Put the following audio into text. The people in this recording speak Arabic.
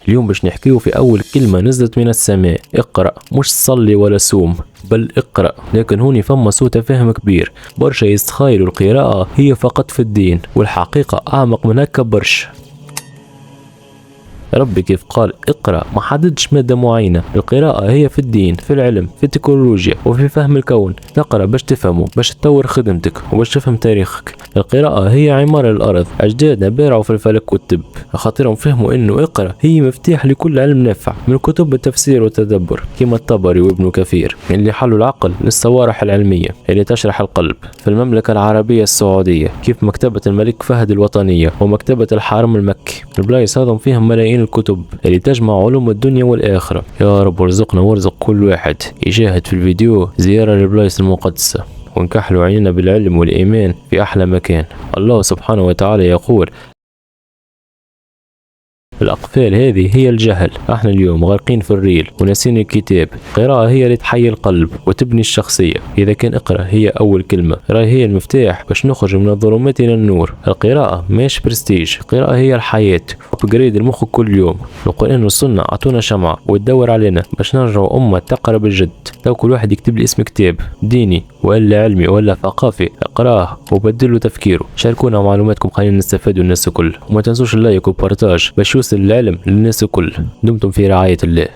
اليوم باش نحكيو في أول كلمة نزلت من السماء. اقرأ، مش صلي ولا صوم، بل اقرأ. لكن هوني فما سوء تفاهم كبير. برشا يتخيلوا القراءة هي فقط في الدين، والحقيقة أعمق من هكا برشا. ربي كيف قال اقرأ ما حددش مادة معينة. القراءة هي في الدين، في العلم، في التكنولوجيا، وفي فهم الكون. تقرأ باش تفهمه، باش تطور خدمتك، وباش تفهم تاريخك. القراءة هي عمار الأرض. أجدادنا بارعوا في الفلك والطب، خاطرهم فهموا إنه اقرأ هي مفتاح لكل علم نافع. من كتب التفسير والتدبر كما الطبري وابن كثير اللي حلوا العقل للصوارح العلمية اللي تشرح القلب. في المملكة العربية السعودية كيف مكتبة الملك فهد الوطنية ومكتبة الحرم المكي. البلايص هذم فيهم ملايين الكتب اللي تجمع علوم الدنيا والآخرة. يا رب ارزقنا وارزق كل واحد يشاهد في الفيديو زيارة للبلايص المقدسة، ونكحلوا عيننا بالعلم والإيمان في أحلى مكان. الله سبحانه وتعالى يقول الأقفال هذه هي الجهل. احنا اليوم غارقين في الريل وناسين الكتاب. القراءة هي اللي تحيي القلب وتبني الشخصية. إذا كان اقرأ هي أول كلمة، راهي هي المفتاح باش نخرج من الظلمات إلى النور. القراءة ماش برستيج، القراءة هي الحياة. أبجريد المخ كل يوم. القرآن والسنة أعطونا شمعة وتدور علينا باش نرجعوا أمة تقرأ بالجد. لو كل واحد يكتب لي اسم كتاب ديني ولا علمي ولا ثقافي اقراه وبدلوا تفكيره. شاركونا معلوماتكم خلينا نستفادوا الناس الكل، وما تنسوش اللايك والبارتاج باش يوصل العلم للناس الكل. دمتم في رعاية الله.